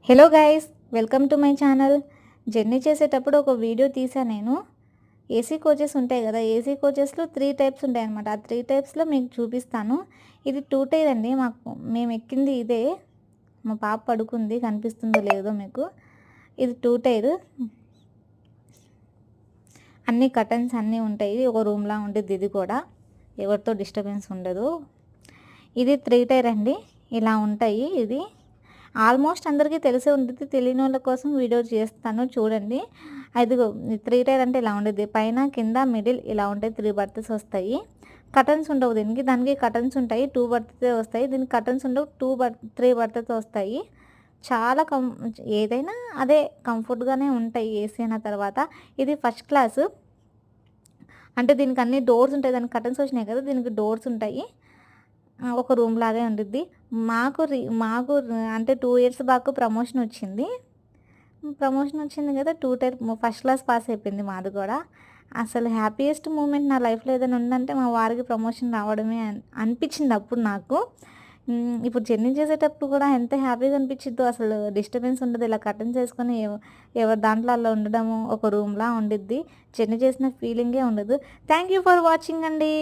Hello guys, welcome to my channel. Journey చేసేటప్పుడు ఒక video తీసా నేను. ఏసీ కోచెస్ ఉంటాయి కదా, ఏసీ కోచెస్లో 3 టైప్స్ ఉంటాయి అనమాట. ఆ 3 టైప్స్లో మీకు చూపిస్తాను. ఇది 2 టైర్ అండి. మేము ఎక్కింది ఇదే. మా పాప పడుకుంది, కనిపిస్తుందో లేదో మీకు. ఇది 2 టైర్. అన్ని కర్టన్స్ అన్నీ ఉంటాయి. ఒక రూమ్లా ఉంటుంది ఇది కూడా. ఎవరితో డిస్టర్బెన్స్ ఉండదు. ఇది 3 టైర్ అండి. ఇలా ఉంటాయి. ఇది ఆల్మోస్ట్ అందరికీ తెలిసే ఉంటుంది. తెలియని వాళ్ళ కోసం వీడియో చేస్తాను, చూడండి. అదిగో 3 టైర్ అంటే ఇలా ఉండేది. పైన కింద మిడిల్ ఇలా ఉంటాయి. 3 బర్త్స్ వస్తాయి. కటన్స్ ఉండవు దానికి కటన్స్ ఉంటాయి. 2 బర్త్స్ వస్తాయి. దీనికి కటన్స్ ఉండవు. 3 బర్త్స్ వస్తాయి. చాలా ఏదైనా అదే కంఫర్ట్గానే ఉంటాయి ఏసీ అన్న తర్వాత. ఇది ఫస్ట్ క్లాస్ అంటే దీనికి అన్ని డోర్స్ ఉంటాయి. దానికి కటన్స్ వచ్చినాయి కదా, దీనికి డోర్స్ ఉంటాయి. ఒక రూమ్ లాగే ఉండిద్ది. మాకు అంటే 2 ఇయర్స్ బ్యాక్ ప్రమోషన్ వచ్చింది. కదా, 2 టైర్ ఫస్ట్ క్లాస్ పాస్ అయిపోయింది మాది కూడా. అసలు హ్యాపీయెస్ట్ మూమెంట్ నా లైఫ్లో ఏదైనా ఉందంటే మా వారికి ప్రమోషన్ రావడమే అనిపించింది అప్పుడు నాకు. ఇప్పుడు జర్నీ చేసేటప్పుడు కూడా ఎంత హ్యాపీగా అనిపించిద్దో. అసలు డిస్టర్బెన్స్ ఉండదు. ఇలా కర్టన్స్ వేసుకొని ఎవరి దాంట్లో అలా ఉండడము, ఒక రూమ్లా ఉండిద్ది. జర్నీ చేసిన ఫీలింగే ఉండదు. థ్యాంక్ యూ ఫర్ వాచింగ్ అండి.